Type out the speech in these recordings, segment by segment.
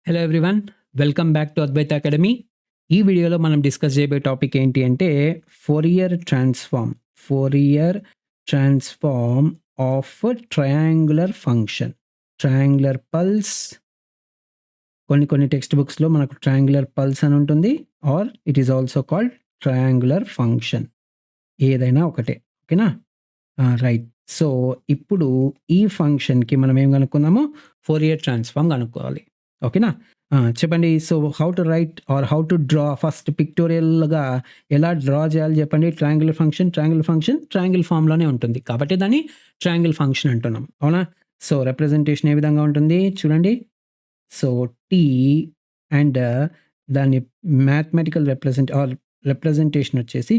Hello everyone. Welcome back to Advaita academy. ఈ వీడియోలో మనం డిస్కస్ చేయబోయే టాపిక్ ఏంటి అంటే Fourier transform. Fourier transform of triangular function. Triangular pulse కొన్ని టెక్స్ట్ బుక్స్‌లో మనకు ట్రయాంగులర్ పల్స్ అని ఉంటుంది. Or it is also called triangular function. ఏదైనా ఒకటే. ఓకేనా? రైట్. సో, ఇప్పుడు ఈ ఫంక్షన్‌కి మనం ఏం కనుక్కుందాము? ఫోరియర్ ట్రాన్స్‌ఫార్మ్ కనుక్కోవాలి. ఓకేనా? చెప్పండి. So, how to write or how to draw first పిక్టోరియల్‌గా ఎలా డ్రా చేయాలో చెప్పండి. ట్రయాంగులర్ ఫంక్షన్ ట్రయాంగిల్ ఫార్మ్‌లోనే ఉంటుంది. కాబట్టి దాన్ని ట్రయాంగిల్ ఫంక్షన్ అంటున్నాం. అవునా? సో, రిప్రజెంటేషన్ ఏ విధంగా ఉంటుంది చూడండి. సో, టీ అండ్ దాని మ్యాథమెటికల్ రిప్రజెంటేషన్ వచ్చేసి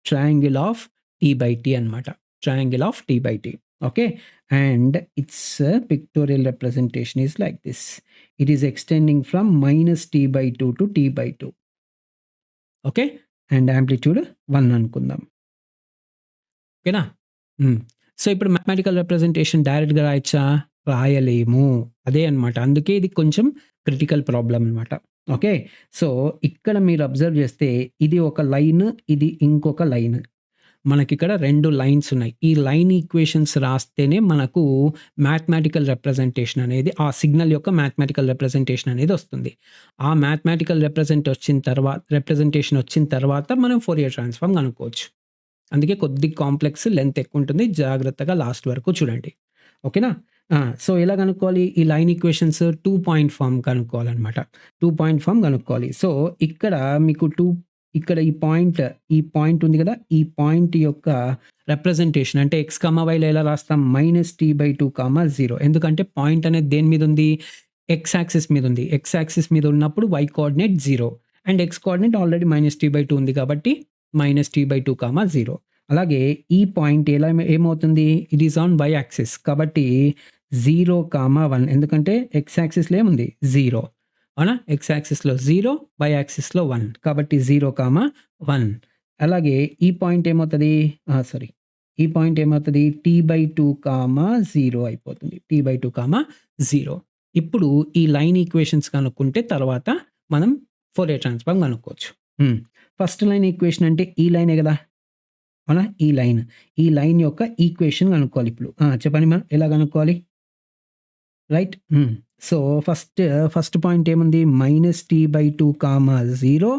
triangle of T by T అనమాట. Triangle of T by T. Okay. And its pictorial representation is like this. It is extending from -t/2 to t/2. Okay. And amplitude 1 అనుకుందాం. ఓకేనా? So, ఇప్పుడు mathematical representation డైరెక్ట్‌గా రాయొచ్చా? రాయలేము. అదే అనమాట. అందుకే ఇది కొంచెం క్రిటికల్ ప్రాబ్లమ్ అనమాట. ఓకే. సో, ఇక్కడ మీరు అబ్జర్వ్ చేస్తే ఇది ఒక లైన్, ఇది ఇంకొక లైన్. మనకిక్కడ 2 లైన్స్ ఉన్నాయి. ఈ లైన్ ఈక్వేషన్స్ రాస్తేనే మనకు మ్యాథమెటికల్ రిప్రజెంటేషన్ అనేది ఆ సిగ్నల్ యొక్క మ్యాథమెటికల్ రిప్రజెంటేషన్ అనేది వస్తుంది. ఆ మ్యాథమెటికల్ రిప్రజెంటేషన్ వచ్చిన తర్వాత మనం ఫోరియర్ ట్రాన్స్‌ఫార్మ్ కనుక్కోవచ్చు. అందుకే కొద్దిగా కాంప్లెక్స్ లెంత్ ఎక్కువుంటుంది. జాగ్రత్తగా లాస్ట్ వరకు చూడండి. ఓకేనా? సో, ఎలా కనుక్కోవాలి? ఈ లైన్ ఈక్వేషన్స్ 2 పాయింట్ ఫార్మ్ కనుక్కోవాలనమాట. 2 పాయింట్ ఫార్మ్ కనుక్కోవాలి. సో, ఇక్కడ మీకు ఇక్కడ ఈ పాయింట్ ఉంది కదా! ఈ పాయింట్ యొక్క రిప్రజెంటేషన్ అంటే x, yలో ఎలా రాస్తాం? -t/2, 0. ఎందుకంటే పాయింట్ అనేది దేని మీద ఉంది? x యాక్సిస్ మీద ఉంది. x యాక్సిస్ మీద ఉన్నప్పుడు y coordinate 0 and x coordinate already -t/2 ఉంది కాబట్టి -t/2, 0. అలాగే ఈ పాయింట్ ఏమవుతుంది? It is on y axis కాబట్టి 0, 1 ఎందుకంటే x యాక్సిస్‌లో ఏముంది? 0. అవునా? x యాక్సిస్‌లో 0, y యాక్సిస్‌లో 1 కాబట్టి 0, 1. అలాగే ఈ పాయింట్ ఏమవుతది? ఈ పాయింట్ ఏమవుతది? t/2, 0 అయిపోతుంది. t/2, 0. ఇప్పుడు ఈ లైన్ ఈక్వేషన్స్ కనుక్కుంటే తర్వాత మనం ఫోరియర్ ట్రాన్స్‌ఫార్మ్ కనుక్కోవచ్చు. ఫస్ట్ లైన్ ఈక్వేషన్ అంటే ఈ లైనే గదా! అవునా? ఈ లైన్. ఈ లైన్ యొక్క ఈక్వేషన్ కనుక్కోవాలి ఇప్పుడు. చెప్పండి ఎలా కనుక్కోవాలి? రైట్. సో, ఫస్ట్ పాయింట్ ఏముంది? -t/2, 0.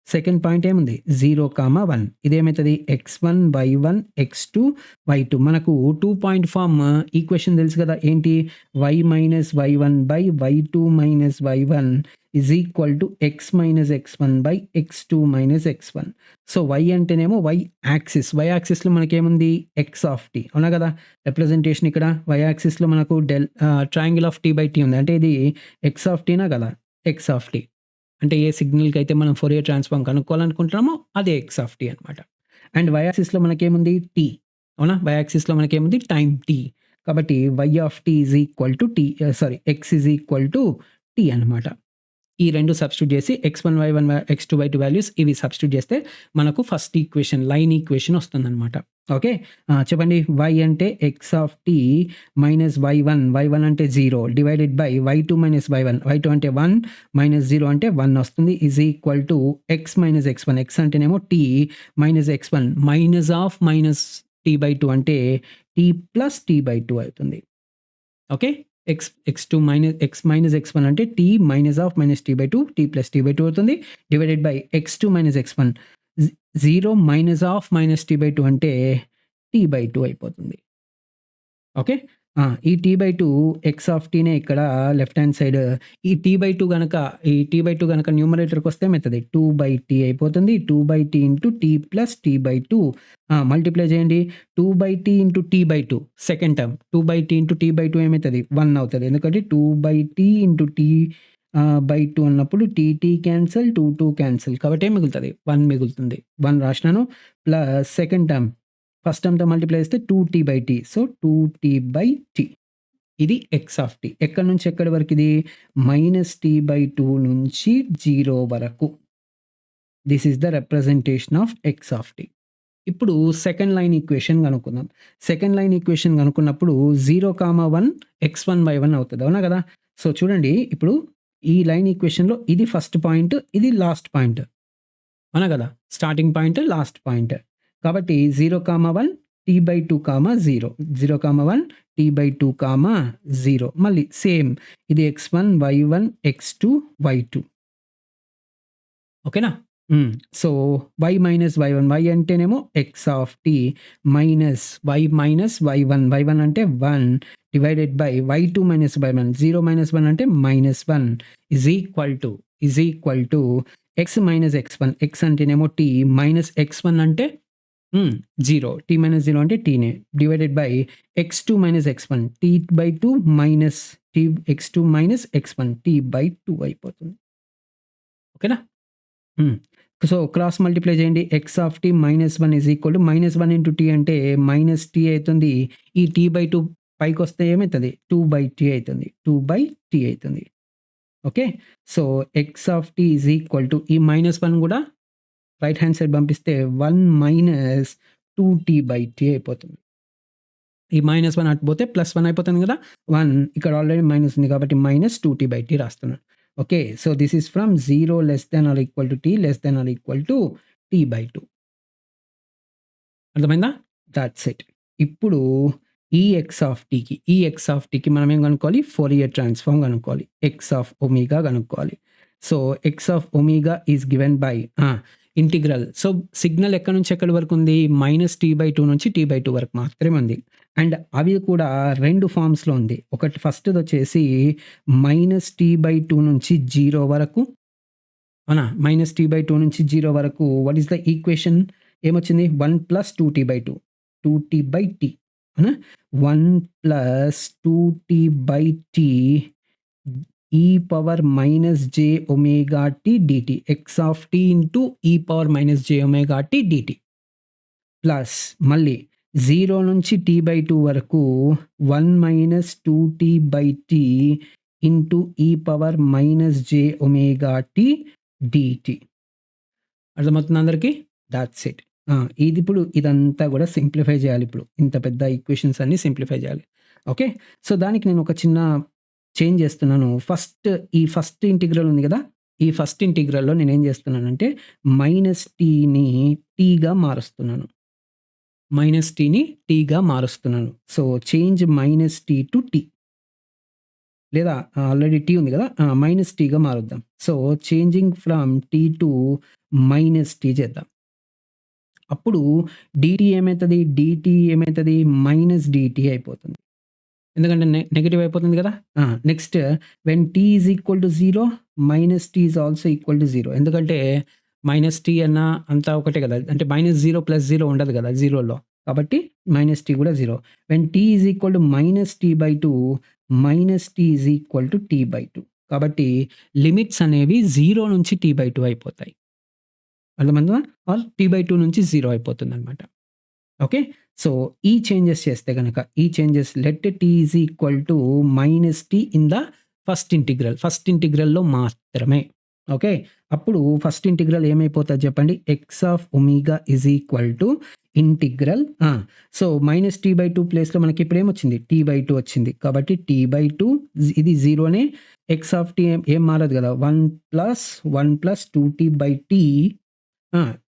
సెకండ్ పాయింట్ ఏముంది? 0, 1. ఇదేమైతది? x1, y1, x2, y2. మనకు 2 పాయింట్ ఫార్మ్ ఈక్వేషన్ తెలుసు కదా! ఏంటి? y - y1 y2 - y1 x - x1 x2 - x1. So, y అంటేనేమో y యాక్సిస్. y యాక్సిస్‌లో మనకేముంది? x of t. అవునా కదా! రిప్రజెంటేషన్ ఇక్కడ y యాక్సిస్‌లో మనకు triangle of t by t ఉంది. అంటే ఇది x ఆఫ్ tనా కదా! x of t. అంటే ఏ సిగ్నల్‌కైతే మనం ఫోరియర్ ట్రాన్స్‌ఫార్మ్ కనుక్కోవాలనుకుంటున్నామో అదే x ఆఫ్ t అనమాట. అండ్ y యాక్సిస్‌లో మనకేముంది? t. అవునా? y యాక్సిస్‌లో మనకేముంది? Time t. కాబట్టి y of t x t అనమాట. ఈ 2 సబ్స్టిట్యూట్ చేసి x1, y1, x2, y2 values ఇవి సబ్స్టిట్యూట్ చేస్తే మనకు ఫస్ట్ ఈక్వేషన్ లైన్ ఈక్వేషన్ వస్తుందనమాట. ఓకే. చెప్పండి. y అంటే x of t minus y1 అంటే 0 divided by y2 - y1 y2 అంటే 1 మైనస్ 0 అంటే 1 వస్తుంది. x - x1 x అంటేనేమో t minus x1 minus t/2 అంటే t ప్లస్ t/2 అవుతుంది. Okay. x2 x minus x1 అంటే t -t/2 t plus t/2 అవుతుంది. Divided by x2 - x1 0 -t/2 అంటే t/2 అయిపోతుంది. ఓకే. ఈ t/2 x ఆఫ్ tనే ఇక్కడ left hand side ఈ t/2 గనక న్యూమరేటర్‌కొస్తే ఏమైతది? 2/t అయిపోతుంది. 2/t into t plus t/2 multiply చేయండి. 2/t into t/2 second term 2/t into t/2 ఏమైతది? 1 అవుతది. ఎందుకంటే 2/t ఇంటూ బై 2 అన్నప్పుడు క్యాన్సల్ 2 క్యాన్సల్ కాబట్టి ఏం మిగులుతది? 1 మిగులుతుంది. 1 రాసినాను. ప్లస్ సెకండ్ టర్మ్ ఫస్ట్ టర్మ్‌తో మల్టిప్లై చేస్తే 2t/t. So, 2t/t. ఇది x ఆఫ్ t. ఎక్కడి నుంచి ఎక్కడి వరకు ఇది? -t/2 నుంచి 0 వరకు. This is the representation of x of t. ఇప్పుడు సెకండ్ లైన్ ఈక్వేషన్ కనుక్కుందాం. సెకండ్ లైన్ ఈక్వేషన్ కనుక్కున్నప్పుడు 0, 1 x1, y1 అవుతది. అవునా కదా! సో, చూడండి ఇప్పుడు ఈ లైన్ ఈక్వేషన్‌లో ఇది ఫస్ట్ పాయింట్, ఇది లాస్ట్ పాయింట్. అవునా కదా! Starting point, last point. కాబట్టి 0, 1 t/2, 0. 0, 1 t/2, 0. మళ్ళీ సేమ్ ఇది x1, y1, x2, y2. ఓకేనా? So, y minus y1, y అంటేనేమో x of t minus y minus y1, y1 అంటే 1 divided by y2 minus y1, 0 minus 1 అంటే -1 is equal to x minus x1, x అంటేనేమో t minus x1 అంటే 0, t minus 0 అంటే tనే divided by x2 minus x1, t/2 minus t x2 minus x1, t/2 అయిపోతుంది. ఓకేనా? So, cross multiply చేయండి. x of t -1 is equal to -1 into t అంటే minus t అయితుంది. ఈ t/2 పైకొస్తే ఏమైతది? 2/t అయితుంది. 2/t అయితుంది. Okay. So, x of t is equal to ఈ -1 కూడా రైట్ హ్యాండ్ సైడ్ పంపిస్తే 1 మైనస్ 2t/t అయిపోతుంది. ఈ -1 అటు పోతే +1 అయిపోతుంది కదా! 1 ఇక్కడ ఆల్రెడీ మైనస్ ఉంది కాబట్టి -2t/t రాస్తున్నాను. Okay. So, this is from 0 less than or equal to t less than or equal to t/2. అర్థమైందా? That's it. ఇప్పుడు ఈ x ఆఫ్ tకి మనం ఏం కనుక్కోవాలి? ఫోరియర్ ట్రాన్స్‌ఫార్మ్ కనుక్కోవాలి. x ఆఫ్ ఒమేగా కనుక్కోవాలి. So, x of omega is given by integral. So, signal ఎక్కడి నుంచి ఎక్కడి వరకు ఉంది? -t/2 నుంచి t/2 వరకు మాత్రమే ఉంది. అండ్ అవి కూడా 2 ఫార్మ్స్‌లో ఉంది. ఒకటి ఫస్ట్‌దొచ్చేసి -t/2 నుంచి 0 వరకు. అవునా? -t/2 నుంచి 0 వరకు వాట్ ఈస్ ద ఈక్వేషన్? ఏమొచ్చింది? 1 + 2t/2, 2t/t. అవునా? 1 + 2t/t e power -jωt dt. x of t into e power -jωt dt. Plus మళ్ళీ 0 నుంచి t/2 వరకు 1 - 2t/t into e power -jωt dt. అర్థమవుతుందా అందరికి? Thoughts it. ఇదిప్పుడు ఇదంతా కూడా సింప్లిఫై చేయాలిప్పుడు. ఇంత పెద్ద ఈక్వేషన్స్ అన్నీ సింప్లిఫై చేయాలి. ఓకే. సో, దానికి నేను ఒక చిన్న చేంజ్ చేస్తున్నాను. ఈ ఫస్ట్ ఇంటిగ్రల్ ఉంది కదా! ఈ ఫస్ట్ ఇంటిగ్రల్‌లో నేనేం చేస్తున్నానంటే -tని tగా మారుస్తున్నాను. -tని tగా మారుస్తున్నాను. So, change -t to t. లేదా ఆల్రెడీ t ఉంది కదా! -tగా మారుద్దాం. So, changing from t to -t చేద్దాం. అప్పుడు dt ఏమైతది? -dt అయిపోతుంది. ఎందుకంటే నెగెటివ్ అయిపోతుంది కదా! Next when t is equal to 0 -t is also equal to 0. ఎందుకంటే -t అన్నా అంతా ఒకటే కదా! అంటే -0 + 0 ఉండదు కదా! 0లో. కాబట్టి -t కూడా 0. When t is equal to -t/2 -t is equal to t/2. కాబట్టి లిమిట్స్ అనేవి 0 నుంచి t/2 అయిపోతాయి. అర్థమైందా? ఆర్ t/2 నుంచి 0 అయిపోతుందనమాట. ఓకే. సో, ఈ చేంజెస్ చేస్తే గనక let t is equal to -t in the first integral. First ఇంటిగ్రల్‌లో మాత్రమే. ఓకే. అప్పుడు ఫస్ట్ ఇంటిగ్రల్ ఏమైపోతది చెప్పండి? x of omega is equal to integral so, -t/2 ప్లేస్‌లో మనకి ఇప్పుడేమొచ్చింది? t/2 వచ్చింది. కాబట్టి t/2 ఇది 0నే. x ఆఫ్ t ఏం మారదు కదా! 1 + 1 + 2t/t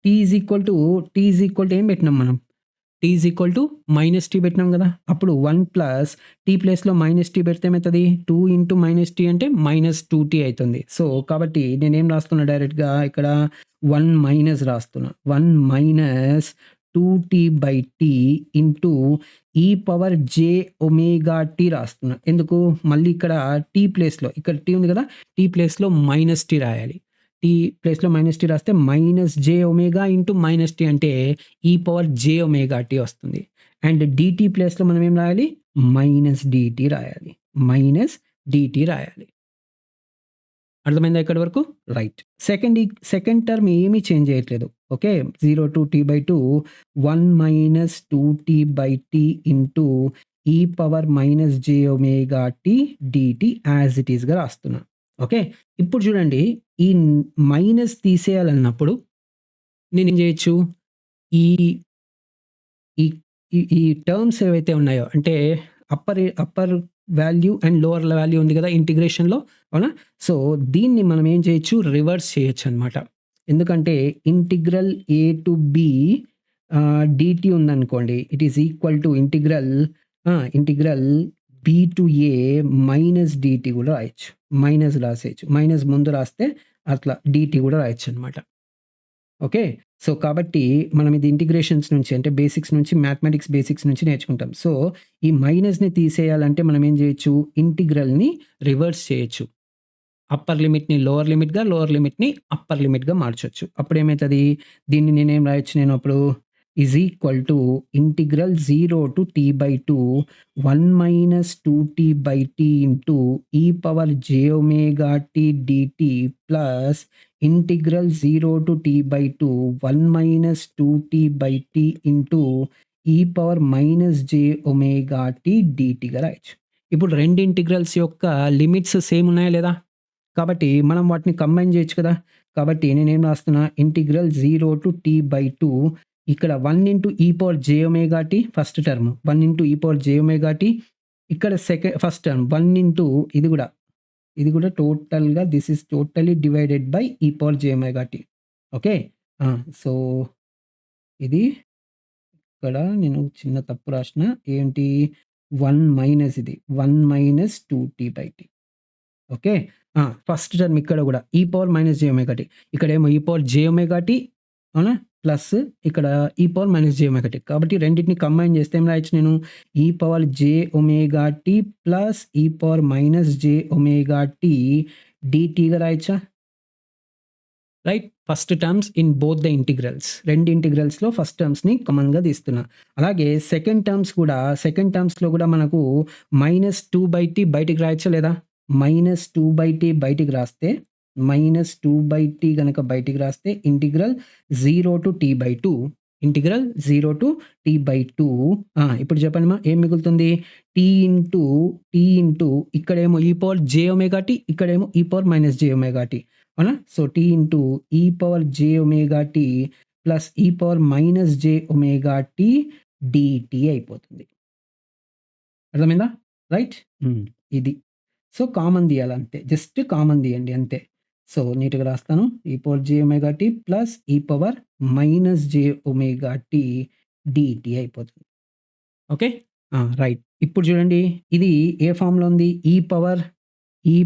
t is equal to ఏం పెట్టినాం మనం? t is equal to -t పెట్టినాం కదా! అప్పుడు 1 ప్లస్ t ప్లేస్‌లో -t పెడితే ఏమైతది? 2 ఇంటూ -t అంటే -2t అయితుంది. సో, కాబట్టి నేనేం రాస్తున్నా డైరెక్ట్‌గా ఇక్కడ 1 మైనస్ రాస్తున్నా. 1 minus 2t/t into e power jωt రాస్తున్నా. ఎందుకు? మళ్ళీ ఇక్కడ t ప్లేస్‌లో ఇక్కడ t ఉంది కదా! t ప్లేస్‌లో -t రాయాలి. t ప్లేస్‌లో -t రాస్తే -jω ఇంటూ -t అంటే e పవర్ jωt వస్తుంది. అండ్ dt ప్లేస్‌లో మనం ఏం రాయాలి? -dt రాయాలి. -dt రాయాలి. అర్థమైందా ఇక్కడి వరకు? రైట్. సెకండ్ టర్మ్ ఏమీ చేంజ్ చేయట్లేదు. Okay. 0 to t/2 1 - 2t/t into e power -jωt dt as it ఈస్‌గా రాస్తున్నా. ఓకే. ఇప్పుడు చూడండి ఈ మైనస్ తీసేయాలన్నప్పుడు నేనేం చేయొచ్చు? ఈ ఈ ఈ ఈ టర్మ్స్ ఏవైతే ఉన్నాయో అంటే upper value and lower value ఉంది కదా ఇంటిగ్రేషన్‌లో. అవునా? సో, దీన్ని మనం ఏం చేయొచ్చు? రివర్స్ చేయొచ్చనమాట. ఎందుకంటే integral a to b dt ఉందనుకోండి. It is equal to integral b to a minus dt కూడా రాయొచ్చు. మైనస్ రాసేయొచ్చు. మైనస్ ముందు రాస్తే అట్లా dt కూడా రాయొచ్చనమాట. ఓకే. సో, కాబట్టి మనం ఇది ఇంటిగ్రేషన్స్ నుంచి అంటే బేసిక్స్ నుంచి మ్యాథమెటిక్స్ బేసిక్స్ నుంచి నేర్చుకుంటాం. సో, ఈ మైనస్‌ని తీసేయాలంటే మనం ఏం చేయొచ్చు? ఇంటిగ్రల్‌ని రివర్స్ చేయొచ్చు. అప్పర్ లిమిట్‌ని లోవర్ లిమిట్‌గా, లోవర్ లిమిట్‌ని అప్పర్ లిమిట్‌గా మార్చొచ్చు. అప్పుడేమైతది? దీన్ని నేనేం రాయొచ్చు నేనప్పుడు? Is equal to integral 0 to t by 2 1 minus 2t by t into e power j omega t dt plus integral 0 to t by 2 1 minus 2t by t into e power minus j omega t dtగా రాయొచ్చు. ఇప్పుడు 2 integrals యొక్క limits same ఉన్నాయా లేదా? కాబట్టి మనం వాటిని combine చేయొచ్చు కదా! కాబట్టి నేనేం రాస్తున్నా ఇంటిగ్రల్ 0 టు t బై 2 ఇక్కడ 1 into e power j omega t first term. 1 into e power j omega t ఇక్కడ ఫస్ట్ టర్మ్ 1 ఇంటూ ఇది కూడా టోటల్‌గా this is totally divided by e power j omega t. Okay. So, ఇది ఇక్కడ నేను చిన్న తప్పు రాసిన. ఏంటి? 1 మైనస్ ఇది. 1 minus 2t by t. Okay. First term ఇక్కడ గూడా E power minus J omega T. ఇక్కడేమో E power J omega T అవునా? ప్లస్ ఇక్కడ E power minus J omega T. కాబట్టి రెండిటిని కంబైన్ చేస్తే ఏం రాయొచ్చు నేను? E power J omega T plus E power minus J omega T డీటీగా రాయొచ్చా? Right. First terms in both the integrals. 2 ఇంటిగ్రల్స్‌లో ఫస్ట్ టర్మ్స్‌ని కామన్‌గా తీస్తున్నా. అలాగే సెకండ్ టర్మ్స్‌లో కూడా మనకు -2/t బయటికి రాయొచ్చా లేదా? -2/t బయటికి రాస్తే గనక బయటికి రాస్తే ఇంటిగ్రల్ 0 టు t బై 2 ఇప్పుడు చెప్పండి ఏం మిగులుతుంది? t ఇంటూ ఇక్కడేమో e power j omega t ఇక్కడేమో e power minus j omega t. అవునా? So, t into e power j omega t plus e power minus j omega t dt అయిపోతుంది. అర్థమైందా? Right? ఇది. సో, కామన్ తీయాలంతే. Just common తీయండి అంతే. So, నీట్‌గా రాస్తాను. e power j omega t plus e power minus j omega t dt అయిపోతుంది. Okay. Right. ఇప్పుడు చూడండి ఇది ఏ ఫార్మ్‌లో ఉంది? E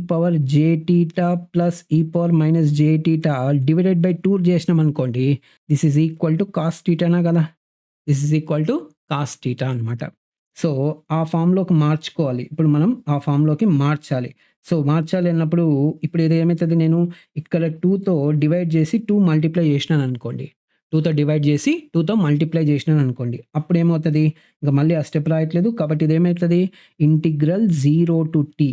power J theta plus E power minus J theta divided by 2 చేసినామనుకోండి. This is equal to cos టీటానా కదా! This is equal to cos theta అనమాట. సో, ఆ ఫార్మ్‌లోకి మార్చుకోవాలి. ఇప్పుడు మనం ఆ ఫార్మ్‌లోకి మార్చాలి. సో, మార్చాలి అన్నప్పుడు ఇప్పుడు ఇది ఏమైతది నేను ఇక్కడ 2తో డివైడ్ చేసి 2 మల్టిప్లై చేసినాననుకోండి. 2తో డివైడ్ చేసి 2తో మల్టిప్లై చేసినాననుకోండి. అప్పుడేమవుతది? ఇంక మళ్ళీ ఆ స్టెప్ రాయట్లేదు. కాబట్టి ఇదేమైతది? ఇంటిగ్రల్ 0 టు t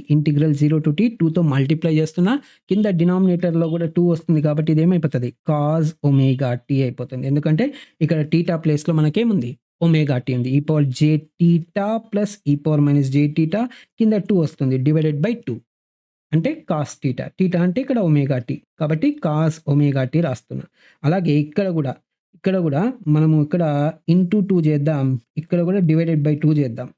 2తో మల్టిప్లై చేస్తున్నా. కింద డినామినేటర్‌లో కూడా 2 వస్తుంది కాబట్టి ఇదేమైపోతది? కాస్ ఒమేగా t అయిపోతుంది. ఎందుకంటే ఇక్కడ టీటా ప్లేస్‌లో మనకేముంది? ఒమేగా టీ ఉంది. E power J theta plus E power minus J theta కింద 2 వస్తుంది. డివైడెడ్ బై 2 అంటే కాస్ టీటా. టీటా అంటే ఇక్కడ ఒమేగా టీ. కాబట్టి కాస్ ఒమేగా టీ రాస్తున్నా. అలాగే ఇక్కడ గూడా మనము ఇక్కడ ఇంటూ 2 చేద్దాం. ఇక్కడ గూడా డివైడెడ్ బై 2 చేద్దాం.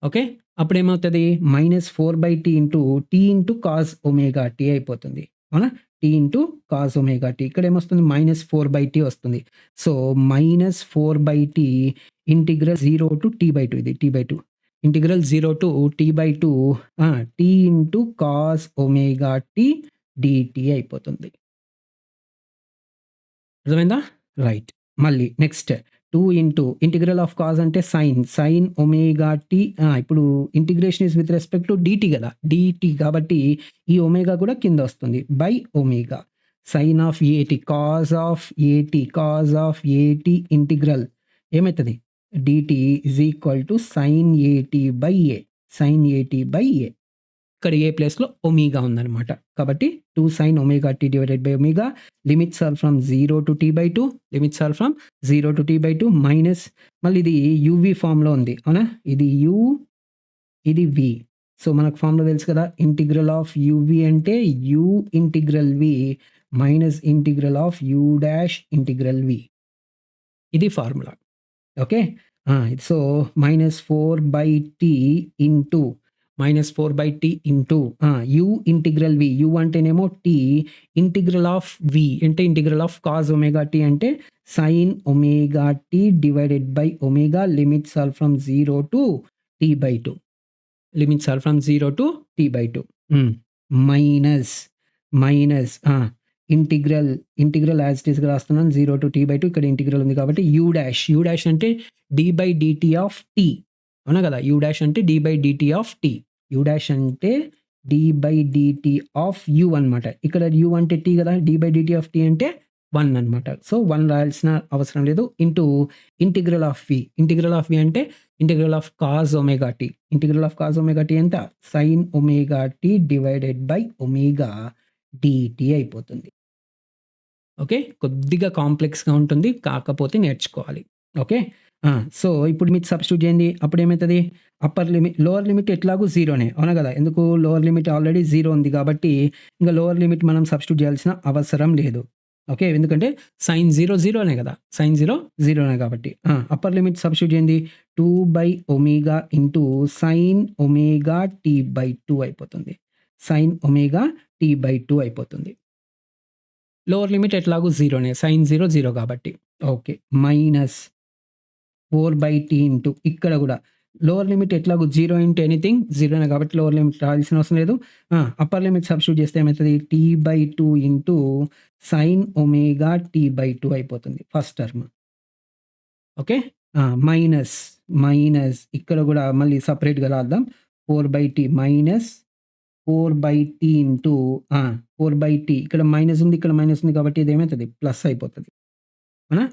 ఓకే. అప్పుడేమవుతది? -4/t into t into cos omega T అయిపోతుంది. అవునా? t into cos omega T. ఇక్కడేమొస్తుంది? -4/t వస్తుంది. So, -4/t integral 0 to t by 2 ఇది t by 2. Integral 0 to t by 2 t into cos omega T dt అయిపోతుంది. అర్థమైందా? Right. మళ్ళీ next 2 into integral of cos అంటే sine omega T ఇప్పుడు integration is with respect to dt గదా! dt కాబట్టి ఈ omega కూడా కిందొస్తుంది. By omega sine of at cos of at integral ఏమైతది? dt is equal to sine at by a. ఇక్కడ a ప్లేస్‌లో ఒమేగా ఉందన్నమాట. కాబట్టి 2 sin omega t divided by omega limits are from 0 to t by 2 minus మళ్ళీ ఇది UV ఫార్మ్‌లో ఉంది. అవునా? ఇది u, ఇది v. సో, మనకు ఫార్ములా తెలుసు కదా! ఇంటిగ్రల్ ఆఫ్ యూవీ అంటే u integral v minus integral of u dash integral v. ఇది formula. Okay. So, -4/t into -4/t into U integral V. U అంటేనేమో టీ, ఇంటిగ్రల్ ఆఫ్ వి అంటే integral of cos omega T అంటే sine omega T divided by omega limits are from 0 to t/2. Limits are from 0 to t/2. Minus integral as it ఈస్‌గా రాస్తున్నాను 0 to t/2. ఇక్కడ integral ఉంది కాబట్టి you dash అంటే d/dt of t. అవునా కదా! You dash అంటే d/dt of t. You dash అంటే d/dt ఆఫ్ యూ అనమాట. ఇక్కడ యూ అంటే t కదా! d/dt ఆఫ్ t అంటే 1 అనమాట. సో, 1 రాయాల్సిన అవసరం లేదు. Into integral of v. Integral of v అంటే integral of cos omega t. Integral of cos omega t ఎంత? Sign omega t divided by omega dt అయిపోతుంది. ఓకే. కొద్దిగా కాంప్లెక్స్‌గా ఉంటుంది. కాకపోతే నేర్చుకోవాలి. ఓకే. సో, ఇప్పుడు మీరు సబ్స్టిట్యూట్ చేయండి. అప్పుడేమైతది? లోవర్ లిమిట్ ఎట్లాగో జీరోనే. అవునా కదా! ఎందుకు? లోవర్ లిమిట్ ఆల్రెడీ 0 ఉంది కాబట్టి, ఇంక లోవర్ లిమిట్ మనం సబ్స్టిట్యూట్ చేయాల్సిన అవసరం లేదు. ఓకే. ఎందుకంటే సైన్ 0 జీరోనే కదా! సైన్ 0 జీరోనే కాబట్టి. అప్పర్ లిమిట్ సబ్స్టిట్యూట్ చేయండి. 2/ఒమేగా ఇంటూ సైన్ ఒమేగా t/2 అయిపోతుంది. సైన్ ఒమేగా t/2 అయిపోతుంది. లోవర్ లిమిట్ ఎట్లాగో జీరోనే. సైన్ 0 జీరో కాబట్టి. ఓకే. మైనస్ 4/t ఇంటూ ఇక్కడ గూడా లోవర్ లిమిట్ ఎట్లాగో 0 ఇంటూ ఎనీథింగ్ జీరోనే కాబట్టి లోవర్ లిమిట్ రాయాల్సిన అవసరం లేదు. అప్పర్ లిమిట్ సబ్స్టిట్యూట్ చేస్తే ఏమైతది? t/2 into sine omega t/2 అయిపోతుంది ఫస్ట్ టర్మ్. ఓకే. మైనస్ ఇక్కడ గూడా మళ్ళీ సెపరేట్‌గా రాద్దాం. 4/t minus 4/t into 4/t ఇక్కడ మైనస్ ఉంది, ఇక్కడ మైనస్ ఉంది కాబట్టి ఇదేమైతది? ప్లస్ అయిపోతది. అవునా?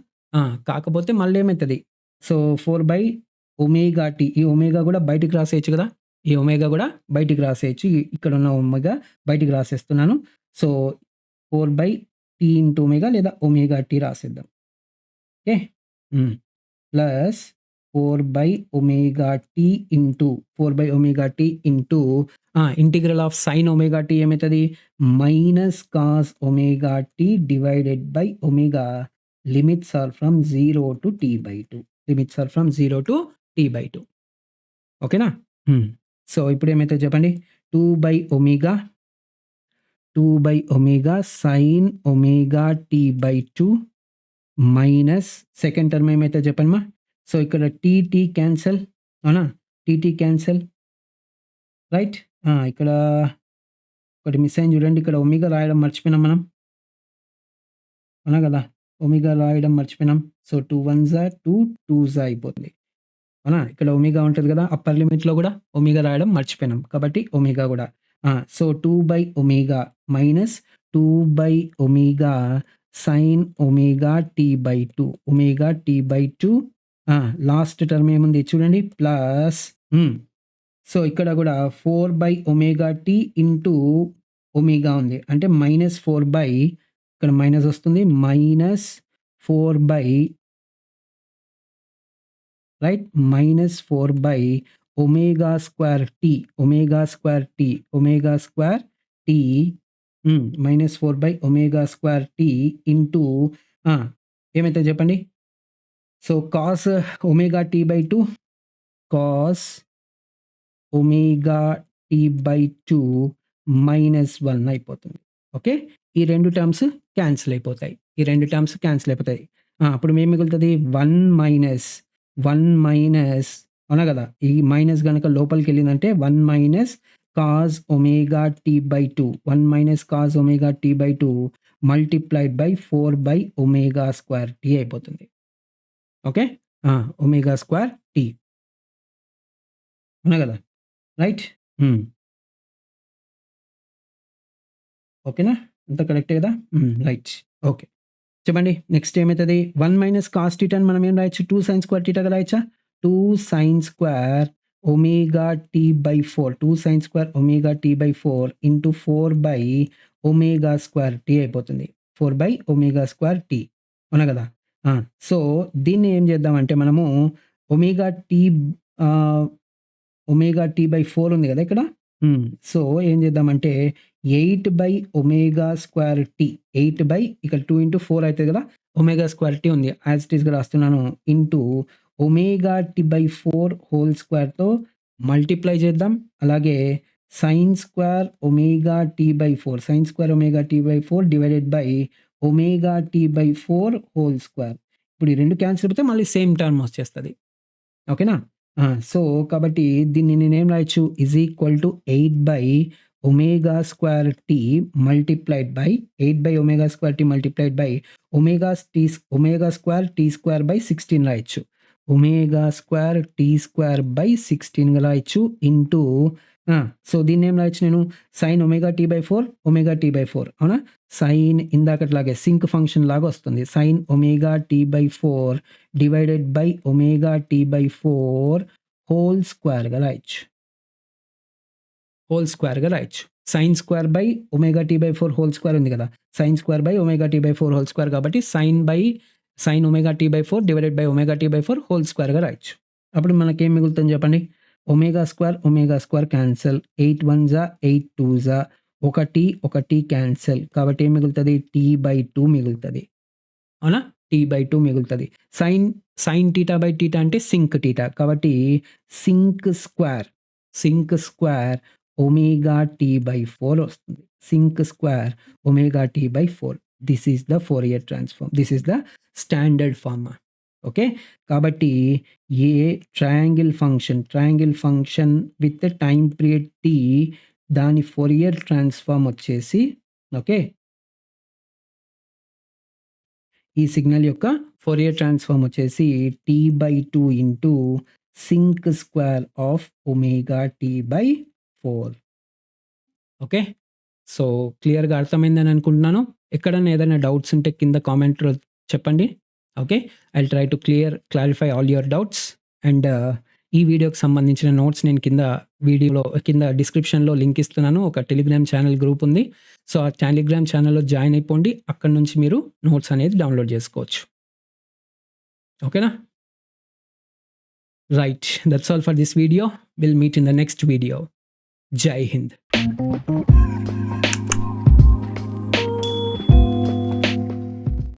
కాకపోతే మళ్ళీ ఏమైతది? సో, 4/ఒమేగా t ఈ ఒమేగా గూడా బయటికి రాసేయొచ్చు గదా! ఈ ఒమేగా గూడా బయటికి రాసేయొచ్చు. ఇక్కడున్న ఒమేగా బయటికి రాసేస్తున్నాను. సో, 4/t ఇంటూ ఒమేగా లేదా ఒమేగా t రాసేద్దాం. ఓకే. ప్లస్ 4/ఒమేగా t into integral of sine omega t ఏమైతది? Minus cos omega t divided by omega limits are from 0 to t/2. Limits are from 0 to t/2. ఓకేనా? So, ఇప్పుడేమైతది చెప్పండి? 2/ఒమేగా sine omega t/2 minus second term ఏమైతది చెప్పండమ్మా? So, ఇక్కడ t cancel. అవునా? t cancel. Right? ఇక్కడ ఒకటి మిస్ అయింది చూడండి. ఇక్కడ ఒమేగా రాయడం మర్చిపోయినాం మనం. అవునా గదా! ఒమేగా రాయడం మర్చిపోయినాం. సో, 2 1 2 2 అయిపోతుంది. అవునా? ఇక్కడ ఒమేగా ఉంటది గదా! అప్పర్ లిమిట్‌లో గూడా ఒమేగా రాయడం మర్చిపోయినాం. కాబట్టి ఒమేగా గూడా. సో, 2/ఒమేగా మైనస్ 2/ఒమేగా sine omega t/2. Omega t/2 last term ఏముంది చూడండి ప్లస్ సో, ఇక్కడ గూడా 4/ఒమేగా t ఇంటూ ఒమేగా ఉంది. అంటే -4 ఇక్కడ మైనస్ వస్తుంది. -4 right? -4 omega square t. -4 omega square t into ఏమైతది చెప్పండి? So, cos omega t/2 cos omega t/2 -1 అయిపోతుంది. ఓకే. ఈ 2 టర్మ్స్ క్యాన్సిల్ అయిపోతాయి. అప్పుడు ఏం మిగులుతది? 1 మైనస్ అవునా గదా! ఈ మైనస్ గనక లోపలికెళ్ళిందంటే 1 minus cos omega t/2 multiplied by 4/ఒమేగా స్క్వేర్ t అయిపోతుంది. ఓకే. Omega square t. అవునా గదా! రైట్? ఓకేనా? అంతా కరెక్టే గదా! రైట్. ఓకే. చెప్పండి నెక్స్ట్ ఏమైతది? 1 కాస్ θ అని మనం ఏం రాయొచ్చు? 2 సైన్ స్క్వేర్ θ రాయొచ్చా? 2 sine square omega t/4 into 4/ఒమేగా స్క్వేర్ t అయిపోతుంది. 4/ఒమేగా స్క్వేర్ t. అవునా గదా! సో, దీన్ని ఏం చేద్దామంటే మనము ఒమేగా t ఒమేగా t/4 ఉంది గదా! ఇక్కడ. సో, ఏం చేద్దామంటే 8/ఒమేగా స్క్వేర్ t. ఇక్కడ 2 ఇంటూ 4 అయితది గదా! ఒమేగా స్క్వేర్ t ఉంది. యాజ్ ఇట్ ఈస్‌గా రాస్తున్నాను. ఇంటూ ఒమేగా t/4 హోల్ స్క్వేర్‌తో మల్టిప్లై చేద్దాం. అలాగే sine square omega T by 4 sine square omega T by 4 divided by omega T by 4 whole square. ఇప్పుడు ఈ 2 క్యాన్సిల్ అయిపోతే మళ్ళీ సేమ్ టర్మ్ వచ్చేస్తది. ఓకేనా? సో, కాబట్టి దీన్ని నేనేం రాయొచ్చు? Is equal to 8 by omega square T multiplied by 8 by omega square T multiplied by omega square T square by 16 రాయొచ్చు. Omega square T square by 16గా రాయొచ్చు. ఇంటూ సో, దీన్నేం రాయొచ్చు నేను? Sine omega T by 4 omega T by 4 అవునా? Sine ఇందాకట్లాగే sinc function లాగా వస్తుంది. Sine omega T by 4 divided by omega T by 4 whole స్క్వేర్‌గా రాయొచ్చు. హోల్ స్క్వేర్‌గా రాయొచ్చు. Sine square by omega T by 4 whole square ఉంది కదా! Sine square by omega T by 4 whole square కాబట్టి sine omega T by 4 divided by omega T by 4 whole స్క్వేర్‌గా రాయొచ్చు. అప్పుడు మనకేం మిగులుతుంది చెప్పండి? Omega square cancel. 8 వన్ జా 8 టూ జా 1 క్యాన్సెల్. కాబట్టి ఏం మిగులుతది? టీ బై 2 మిగులుతది. అవునా? టీ బై 2 మిగులుతది. సైన్ టీటా బై టీటా అంటే సింక్ టీటా. కాబట్టి sinc square omega T by 4 వస్తుంది. Sinc square omega T by 4. This is the Fourier transform. This is the standard form. Okay. కాబట్టి a triangle function with time period T దాని Fourier transform వచ్చేసి okay. ఈ signal యొక్క Fourier transform వచ్చేసి T by 2 into sinc square of omega T by 4. Okay. So, క్లియర్‌గా అర్థమైందని అనుకుంటున్నాను. ఎక్కడన్నా ఏదైనా డౌట్స్ ఉంటే కింద కామెంట్‌లో చెప్పండి. Okay. I will try to clarify all your doubts. And ఈ వీడియోకి సంబంధించిన నోట్స్ నేను కింద డిస్క్రిప్షన్‌లో లింక్ ఇస్తున్నాను. ఒక టెలిగ్రామ్ ఛానల్ గ్రూప్ ఉంది. సో, ఆ టెలిగ్రామ్ ఛానల్‌లో జాయిన్ అయిపోండి. అక్కడి నుంచి మీరు నోట్స్ అనేది డౌన్‌లోడ్ చేసుకోవచ్చు. ఓకేనా? Right. That's all for this video. Will meet in the next video. జై హింద్.